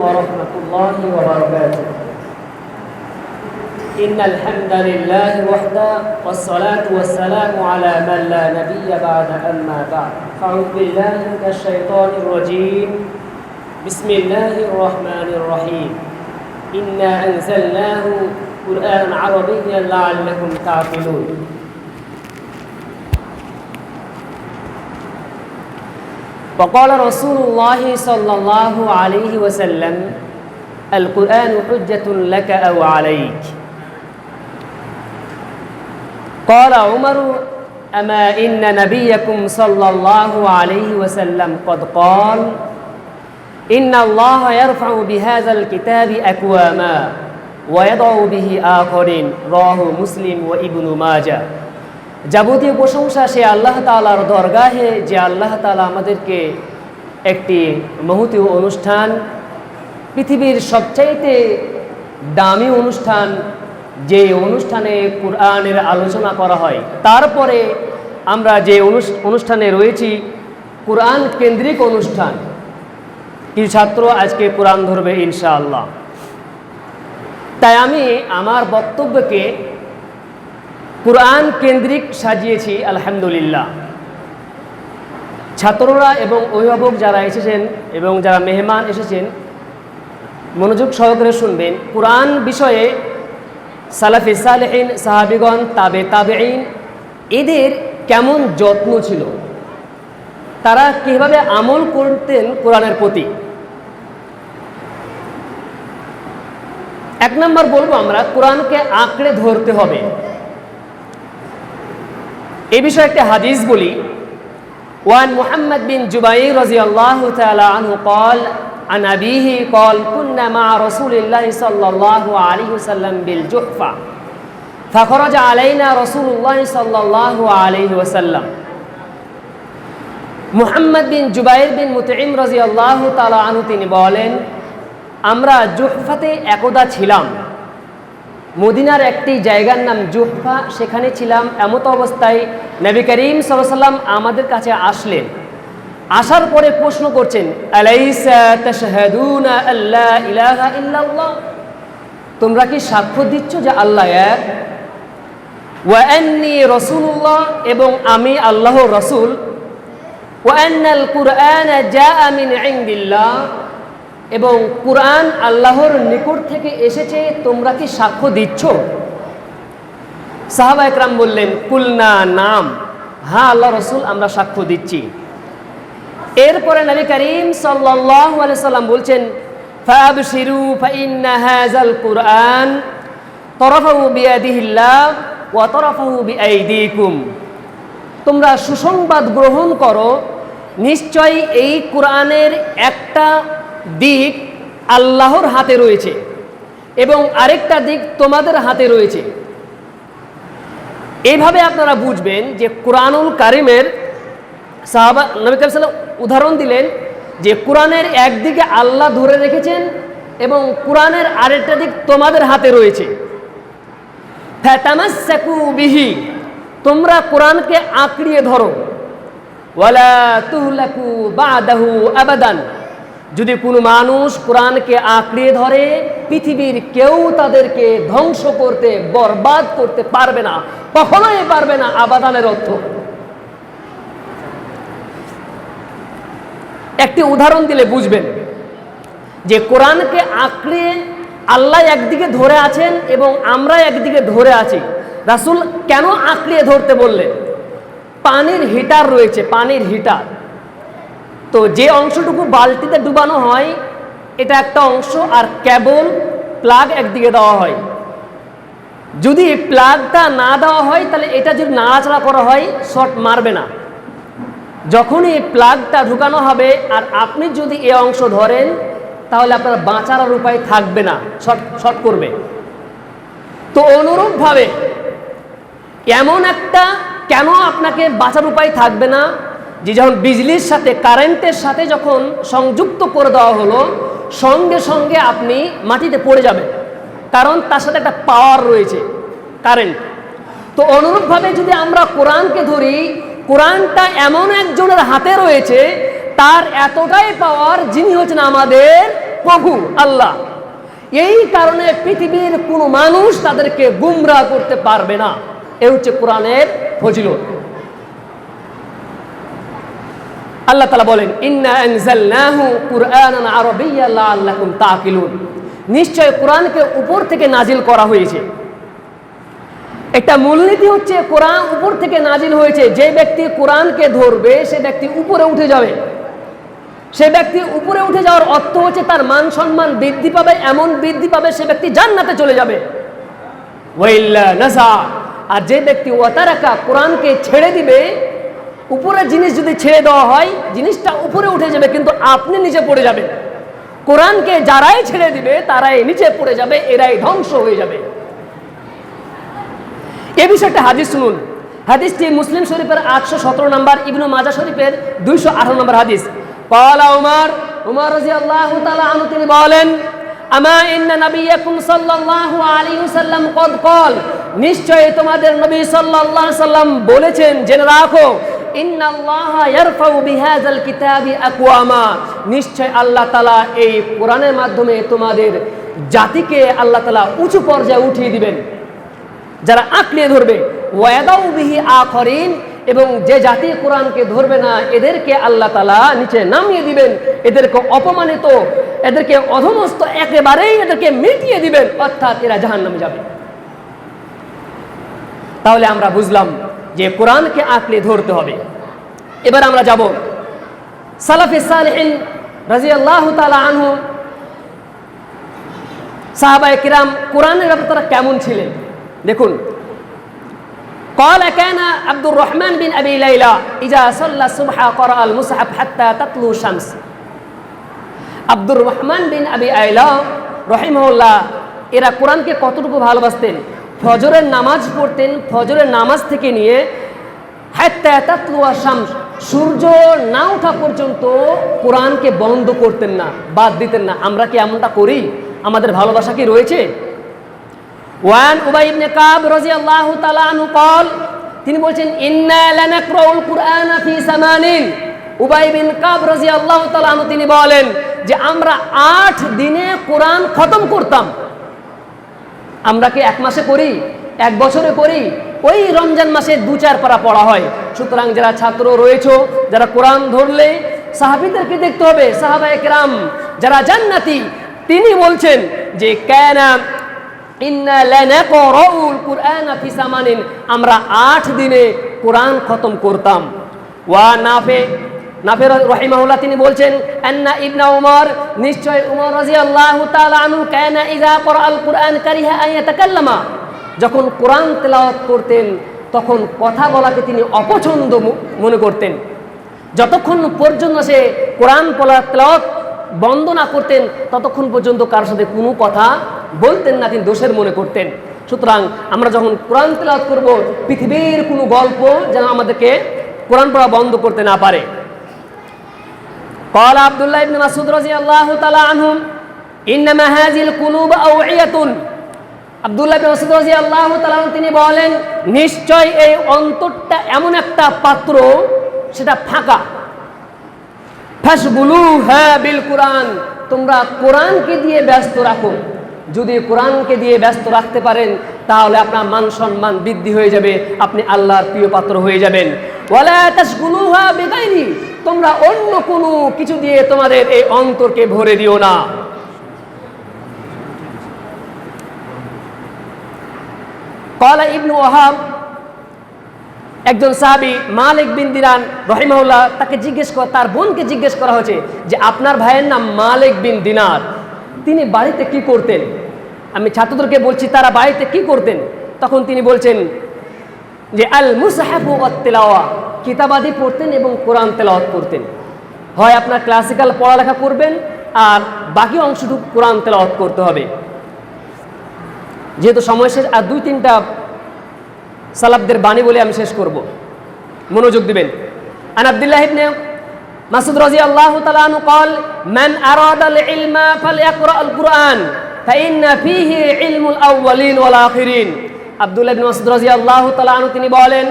ورحمة الله وبركاته. إن الحمد لله وحده والصلاة والسلام على من لا نبي بعد أما بعد فأعوذ بالله من الشيطان الرجيم بسم الله الرحمن الرحيم إنا أنزلناه قرآنا عربيا لعلكم تعقلون. وقال رسول الله صلى الله عليه وسلم القرآن حجة لك أو عليك. قال عمر أما إن نبيكم صلى الله عليه وسلم قد قال إن الله يرفع بهذا الكتاب أقواما ويضع به آخرين رواه مسلم وابن ماجه. যাবতীয় প্রশংসা সে আল্লাহ তাআলার দরগাহে যে আল্লাহ তাআলা আমাদেরকে একটি মহতীয় অনুষ্ঠান, পৃথিবীর সবচাইতে দামি অনুষ্ঠান, যে অনুষ্ঠানে কুরআনের আলোচনা করা হয়, তারপরে আমরা যে অনুষ্ঠানে রয়েছি কুরআন কেন্দ্রিক অনুষ্ঠান। কিছু ছাত্র আজকে কুরআন ধরবে ইনশাআল্লাহ। তাই আমি আমার বক্তব্যকে কুরআন কেন্দ্রিক সাজিয়েছি আলহামদুলিল্লাহ। ছাত্ররা এবং অভিভাবক যারা এসেছেন এবং যারা মেহমান এসেছেন মনোযোগ সহকারে শুনবেন। কুরআন বিষয়ে সালাফে সালেহিন, সাহাবিগণ, তাবেঈন এদের কেমন যত্ন ছিল, তারা কীভাবে আমল করতেন কোরআনের প্রতি। এক নম্বর বলবো আমরা কোরআনকে আঁকড়ে ধরতে হবে। এই বিষয়ে একটা হাদিস বলি। ওয়ান মুহাম্মদ বিন জুবাইর রাদিয়াল্লাহু তাআলা আনহু قال عن أبيه قال كنا مع رسول الله صلى الله عليه وسلم بالجحفة فخرج علينا رسول الله صلى الله عليه وسلم. মুহাম্মদ বিন জুবাইর বিন মুতঈম রাদিয়াল্লাহু তাআলা আনহু তিনি বলেন, আমরা জুহফাতে একদা ছিলাম। মদিনার একটি জায়গার নাম জুহফা, সেখানে ছিলাম। এমত অবস্থায় নবী করিম সাল্লাল্লাহু আলাইহি ওয়াসাল্লাম আমাদের কাছে আসলেন। আসার পরে প্রশ্ন করছেন, আলাইসা তাশহাদুনা আল্লা ইলাহা ইল্লাল্লাহ, তোমরা কি সাক্ষ্য দিচ্ছ যে আল্লাহ এক, ওয়া আন্নী রাসূলুল্লাহ, এবং আমি আল্লাহর রাসূল, ওয়া আন্নাল কুরআনা জাআ মিন ইনদিল্লাহ, এবং কুরআন আল্লাহর নিকট থেকে এসেছে, তোমরা কি সাক্ষ্য দিচ্ছ? সাহাবা একরাম বললেন, কুলনা নাম, হ্যাঁ আল্লাহ রাসূল আমরা সাক্ষ্য দিচ্ছি। এরপরে নবী করিম সাল্লাল্লাহু আলাইহি সাল্লাম বলছেন, ফাবশিরু ফাইন্না হাযাল কুরআন তরাফাহু বিয়াদিহিল্লাহ ওয়া তরাফাহু বিআইদিকুম, তোমরা সুসংবাদ গ্রহণ করো, নিশ্চয়ই এই কুরআনের একটা দিক আল্লাহর হাতে রয়েছে এবং আরেকটা দিক তোমাদের হাতে রয়েছে। এইভাবে আপনারা বুঝবেন যে কুরআনুল কারীমের সাহাবা নবী করিম সাল্লাল্লাহু আলাইহি ওয়াসাল্লাম উদাহরণ দিলেন যে কুরআনের একদিকে আল্লাহ ধরে রেখেছেন এবং কুরআনের আরেকটা দিক তোমাদের হাতে রয়েছে। ফাতামাসসাকু বিহি, তোমরা কুরআনকে আঁকড়িয়ে ধরো। ওয়ালা তুহলাকু বাদাহু আবাদান, যদি কোনো মানুষ কোরআনকে আঁকড়িয়ে ধরে পৃথিবীর কেউ তাদেরকে ধ্বংস করতে, বরবাদ করতে পারবে না, কখনোই পারবে না। আবাদানের অর্থ একটি উদাহরণ দিলে বুঝবেন যে কোরআনকে আঁকড়ে আল্লাহ একদিকে ধরে আছেন এবং আমরা একদিকে ধরে আছি। রাসূল কেন আঁকড়িয়ে ধরতে বললেন? পানির হিটার রয়েছে, পানির হিটার, তো যে অংশটুকু বালতিতে ডুবানো হয় এটা একটা অংশ, আর কেবল প্লাগ একদিকে দেওয়া হয়। যদি প্লাগটা না দেওয়া হয় তাহলে এটা যদি নাড়াচাড়া করা হয় শর্ট মারবে না। যখনই প্লাগটা ঢুকানো হবে আর আপনি যদি এই অংশ ধরেন তাহলে আপনার বাঁচার আর উপায় থাকবে না, শর্ট করবে। তো অনুরূপভাবে এমন একটা কেন আপনাকে বাঁচার উপায় থাকবে না যে যখন বিজলির সাথে, কারেন্টের সাথে যখন সংযুক্ত করে দেওয়া হলো সঙ্গে সঙ্গে আপনি মাটিতে পড়ে যাবেন, কারণ তার সাথে একটা পাওয়ার রয়েছে, কারেন্ট। তো অনুরূপভাবে যদি আমরা কোরআনকে ধরি, কোরআনটা এমন একজনের হাতে রয়েছে তার এতটাই পাওয়ার যিনি হচ্ছেন আমাদের প্রভু আল্লাহ। এই কারণে পৃথিবীর কোনো মানুষ তাদেরকে গুমরাহ করতে পারবে না। এ হচ্ছে কোরআনের ফজিলত। আল্লাহ তাআলা বলেন, ইন্না আনজালনাহু কুরআনান আরাবিয়্যান লাআল্লাকুম তাকিলুন। নিশ্চয় কোরআনকে উপর থেকে নাজিল করা হয়েছে। একটা মূলনীতি হচ্ছে কোরআন উপর থেকে নাজিল হয়েছে। যে ব্যক্তি কোরআনকে ধরবে সে ব্যক্তি উপরে উঠে যাবে। সে ব্যক্তি উপরে উঠে যাওয়ার অর্থ হচ্ছে তার মান সম্মান বৃদ্ধি পাবে, এমন বৃদ্ধি পাবে সে ব্যক্তি জান্নাতে চলে যাবে। ওয়াইল্লা নাসা, আর যে ব্যক্তি ওয়াতারাকা কোরআনকে ছেড়ে দিবে, উপরের জিনিস যদি ছেড়ে দেওয়া হয় জিনিসটা উপরে উঠে যাবে কিন্তু আপনি নিচে পড়ে যাবেন। কোরআনকে যারাই ছেড়ে দিবে তারাই নিচে পড়ে যাবে, এরাই ধ্বংস হয়ে যাবে। এ বিষয়টা হাদিস শুনুন। হাদিসটি মুসলিম শরীফের 817 নম্বর, ইবনু মাজাহ শরীফের 218 নম্বর হাদিস। ক্বালা উমর রাদিয়াল্লাহু তাআলা আনহু তিনি বলেন, আমা ইন্না নাবিয়াকুম সাল্লাল্লাহু আলাইহি ওয়াসাল্লাম ক্বাদ ক্বাল, নিশ্চয় তোমাদের নবী সাল্লাল্লাহু আলাইহি ওয়াসাল্লাম বলেছেন, জেনে রাখো, ইন্নাল্লাহা ইয়ারফাউ বিহাযাল কিতাবি আকওয়ামা, নিশ্চয় আল্লাহ তাআলা এই কোরআনের মাধ্যমে তোমাদের জাতিকে আল্লাহ তাআলা উঁচু পর্যায়ে উঠিয়ে দিবেন যারা আঁকড়িয়ে ধরবে। ওয়াদাউ বিহি আখরিন, এবং যে জাতি কোরআনকে ধরবে না এদেরকে আল্লাহ তাআলা নিচে নামিয়ে দিবেন, এদেরকে অপমানিত, এদেরকে অধমস্ত, একেবারেই এদেরকে মিটিয়ে দিবেন, অর্থাৎ এরা জাহান্নামে যাবে। তাহলে আমরা বুঝলাম যে কোরআনকে আঁকড়ে ধরতে হবে। এবার আমরা যাব সালাফে সালেহিন রাদিয়াল্লাহু তাআলা আনহু, সাহাবায়ে কিরাম কোরআনের ব্যাপারে তারা কেমন ছিলেন দেখুন। قال كان عبد الرحمن بن أبي ليلى إذا صلى الصبح قرأ المصحف حتى تطلع الشمس। আব্দুর রহমান বিন আবি আইলা রহিমাহুল্লাহ এরা কোরআনকে কতটুকু ভালোবাসতেন। ফজরের নামাজ পড়তেন, ফজরের নামাজ থেকে নিয়ে হাত্তা তাতলুয়া শামস, সূর্য না ওঠা পর্যন্ত কোরআনকে বন্ধ করতেন না, বাদ দিতেন না। আমরা কি এমনটা করি? আমাদের ভালোবাসা কি রয়েছে? ওয়ান উবাই ইবনে কাব রাদিয়াল্লাহু তাআলা আনহু قال, তিনি বলেছেন, ইন্না লানাকরাউল কুরআনা ফি সামানিন। উবাই বিন কাব রাদিয়াল্লাহু তাআলা আনহু তিনি বলেন যে আমরা 8 দিনে কোরআন খতম করতাম। আমরা কি এক মাসে করি, এক বছরে করি? ওই রমজান মাসে 2-4 পারা পড়া হয়। সুতরাং যারা ছাত্র রয়েছে, যারা কোরআন ধরলে সাহাবীদেরকে দেখতে হবে, সাহাবায়ে কেরাম যারা জান্নাতি, তিনি বলছেন যে কানা ইন্না লানাকরাউল কুরআনা ফি সামানিন, আমরা 8 দিনে কোরআন খতম করতাম। ওয়া নাফে রাহিমাহুল্লাহ তিনি বলছেন, আন্না ইবনে উমর, নিশ্চয় উমর রাদিয়াল্লাহু তাআলা আনহু কানা ইযা ক্বরাআল কুরআন কারিহা আন ইয়াতাকাল্লামা, যখন কোরআন তেলাওয়াত করতেন তখন কথা বলাকে তিনি অপছন্দ মনে করতেন। যতক্ষণ পর্যন্ত সে কোরআন তেলাওয়াত বন্ধ না করতেন ততক্ষণ পর্যন্ত কারোর সাথে কোনো কথা বলতেন না, তিনি দোষের মনে করতেন। সুতরাং আমরা যখন কোরআন তেলাওয়াত করব, পৃথিবীর কোনো গল্প যেন আমাদেরকে কোরআন পড়া বন্ধ করতে না পারে। قال عبد الله بن مسعود رضي الله تعالى عنه انما هذه القلوب اوعيه। আব্দুল্লাহ ইবনে মাসউদ রাদিয়াল্লাহু তাআলা তিনি বলেন, নিশ্চয় এই অন্তরটা এমন একটা পাত্র, সেটা ফাঁকা। ফাশগুলুহা বিল কুরআন, তোমরা কোরআনকে দিয়ে ব্যস্ত রাখো। যদি কোরআনকে দিয়ে ব্যস্ত রাখতে পারেন তাহলে আপনার মান সম্মান বৃদ্ধি হয়ে যাবে, আপনি আল্লাহর প্রিয় পাত্র হয়ে যাবেন। ওয়ালা তাশগুলুহা বিগাইরি, তোমরা অন্য কোনো কিছু দিয়ে তোমাদের এই অন্তরকে ভরে দিও না। ক্বালা ইবনু ওয়াহাব, একজন সাহাবী মালিক বিন দিনার রহিমাহুল্লাহ, তাকে তার বোনকে জিজ্ঞেস করা হয়েছে যে আপনার ভাইয়ের নাম মালিক বিন দিনার, তিনি বাড়িতে কি করতেন? আমি ছাত্রদেরকে বলছি তারা বাড়িতে কি করতেন। তখন তিনি বলছেন যে আল মুসহাফু ওয়াত তিলাওয়া, কিতাবাদি পড়তেন এবং কোরআন তেলাওয়াত করতেন। হয় আপনার ক্লাসিক্যাল পড়ালেখা করবেন আর বাকি অংশটুকু কোরআন তেলাওয়াত করতে হবে। যেহেতু সময় শেষ, আর 2-3টা সালাফদের বাণী বলে আমি শেষ করব, মনোযোগ দিবেন। আন আব্দুল্লাহ ইবনে মাসউদ রাদিয়াল্লাহু তাআলা আনহু قال من أراد العلم فليقرأ القرآن فإن فيه علم الأولين والآخرين। আব্দুল্লাহ ইবনে মাসউদ রাদিয়াল্লাহু তাআলা আনহু তিনি বলেন,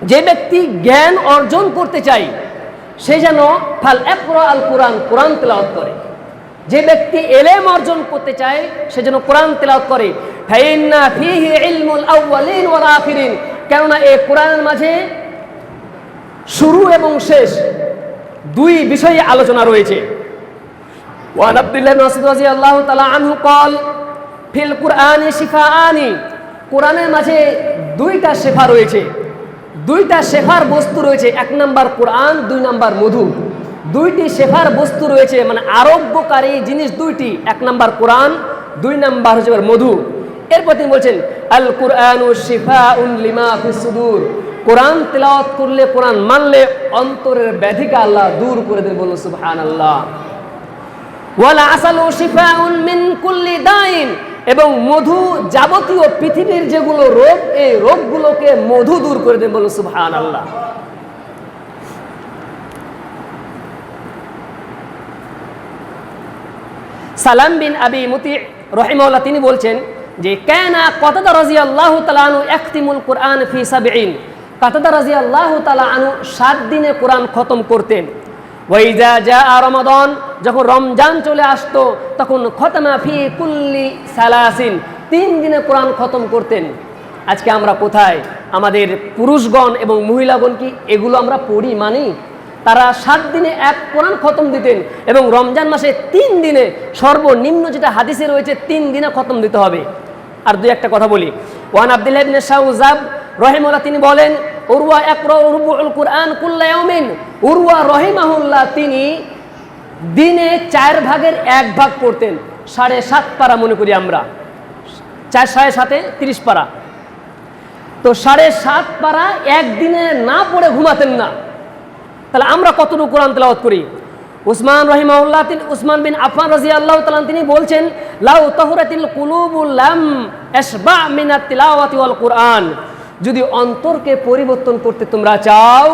যে ব্যক্তি জ্ঞান অর্জন করতে চায় সে যেন ফাল ইকরা আল কুরআন, কোরআন তেলাওয়াত করে। যে ব্যক্তি এলেম অর্জন করতে চায় সে যেন কোরআন তেলাওয়াত করে। ফাইন্না ফীহি ইলমুল আউয়ালিন ওয়াল আখিরিন, কেননা এই কোরআনের মাঝে শুরু এবং শেষ দুই বিষয়ে আলোচনা রয়েছে। ওয়ান আব্দুল্লাহ ইবনে মাসউদ রাদিয়াল্লাহু তাআলা আনহু قال ফিল কুরআনি শিফাআনি, কোরআনের মাঝে দুইটা শেফা রয়েছে, দুইটা শেফার বস্তু রয়েছে। এক নাম্বার কোরআন, দুই নাম্বার মধু। দুইটি শেফার বস্তু রয়েছে, মানে আরোগ্যকারী জিনিস দুইটি। এক নাম্বার কোরআন, দুই নাম্বার হচ্ছে মধু। এরপর তিনি বলছেন আল কুরআনু শিফাউন লিমা ফিস সুদূর, কোরআন তেলাওয়াত করলে, কোরআন মানলে অন্তরের ব্যাধিকে আল্লাহ দূর করে দেন। বলুন সুবহানাল্লাহ। ওয়ালা আসালু শিফাউন মিন কুল্লি দাইন, এবং মধু যাবতীয় পৃথিবীর যেগুলো রোগ, এই রোগগুলোকে মধু দূর করে দেন। বলুন সুবহানাল্লাহ। সালাম বিন আবি মুতি রাহিমাহুল্লাহ তিনি বলছেন যে কানা কাতাদা রাদিয়াল্লাহু তাআলা আনহু ইয়াখতিমুল কুরআন ফি ৭০, কাতাদা রাদিয়াল্লাহু তাআলা আনহু ৭ দিনে কোরআন খতম করতেন। ওয়া ইযা জাআ রমাদান, যখন রমজান চলে আসতো তখন খতমা ফি কুল্লি সালাসিন, 3 দিনে কোরআন খতম করতেন। আজকে আমরা কোথায়? আমাদের পুরুষগণ এবং মহিলাগণ কি এগুলো আমরা পড়ি মানি? তারা 7 দিনে এক কোরআন খতম দিতেন এবং রমজান মাসে 3 দিনে, সর্বনিম্ন যেটা হাদিসে রয়েছে 3 দিনে খতম দিতে হবে। আর দুই একটা কথা বলি। ওয়ান আব্দুল্লাহ ইবনে শাওজাব রাহিমাহুল্লাহ তিনি বলেন উরওয়া ইয়াকরা রুবুল কুরআন কুল্লা ইয়াউমিন, উরওয়া রাহিমাহুল্লাহ তিনি দিনে 4 ভাগের 1 ভাগ পড়তেন। 7.5 পারা মনে করি আমরা, 4 7.5 30 পারা। তো 7.5 পারা একদিনে না পড়ে ঘুমাতেন না। তাহলে আমরা কতটুকু কোরআন তেলাওয়াত করি? উসমান রাহিমাহুল্লাহ তিনি, উসমান বিন আফফান রাদিয়াল্লাহু তাআলা তিনি বলছেন লাউ তাহুরাতিল কুলুবু লাম আশবা মিনাত তিলাওয়াতি ওয়াল কুরআন, যদি অন্তরকে পরিবর্তন করতে তোমরা চাও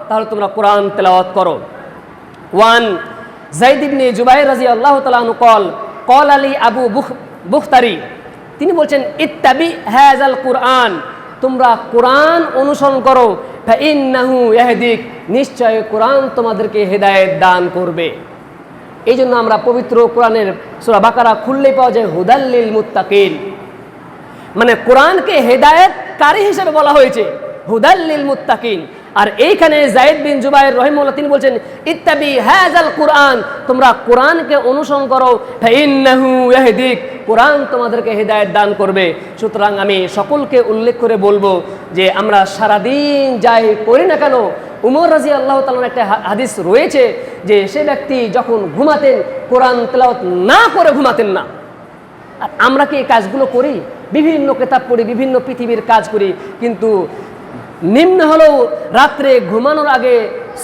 তাহলে তোমরা কোরআন তেলাওয়াত করো। ওয়ান যায়েদ ইবনে জুবাইর রাদিয়াল্লাহু তাআলা আনহু ক্বাল আলী আবু বুখতারি তিনি বলছেন ইত্তাবি হাযাল কুরআন, তোমরা কোরআন অনুসরণ করো। ফাইন্নাহু ইয়াহদিক, নিশ্চয় কোরআন তোমাদেরকে হেদায়েত দান করবে। এই জন্য আমরা পবিত্র কোরআনের সূরা বাকারা খুললেই পাওয়া যায় হুদাল লিল মুত্তাকিন, মানে কোরআনকে হেদায়েতকারী হিসেবে বলা হয়েছে, হুদাল লিল মুত্তাকিন। আর এইখানে যায়েদ বিন জুবাইর রাহিমাহুল্লাহ তিনি বলছেন ইত্তাবি হাযাল কুরআন, তোমরা কোরআনকে অনুসরণ করো। ফাইন্নাহু ইয়াহদিক, কোরআন তোমাদেরকে হেদায়েত দান করবে। সুতরাং আমি সকলকে উল্লেখ করে বলবো যে আমরা সারাদিন যাই করি না কেন, উমর রাদিয়াল্লাহু তাআলার একটা হাদিস রয়েছে যে সে ব্যক্তি যখন ঘুমাতেন কোরআন তেলাওয়াত না করে ঘুমাতেন না। আর আমরা কি এই কাজগুলো করি? বিভিন্ন কিতাব পড়ি, বিভিন্ন পৃথিবীর কাজ করি, কিন্তু নিম্ন হলেও রাত্রে ঘুমানোর আগে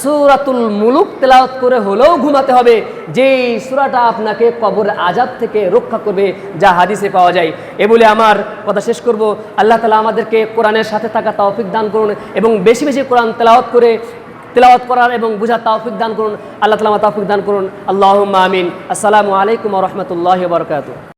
সূরাতুল মুলুক তেলাওয়াত করে হলেও ঘুমাতে হবে, যেই সূরাটা আপনাকে কবরের আযাব থেকে রক্ষা করবে, যা হাদিসে পাওয়া যায়। এ বলে আমার কথা শেষ করব। আল্লাহ তাআলা আমাদেরকে কোরআনের সাথে থাকা তৌফিক দান করুন এবং বেশি বেশি কোরআন তেলাওয়াত করার এবং বুঝার তৌফিক দান করুন। আল্লাহ তাআলা তৌফিক দান করুন। আল্লাহুম্মা আমিন। আসসালামু আলাইকুম ওয়া রাহমাতুল্লাহি ওয়া বারাকাতুহু।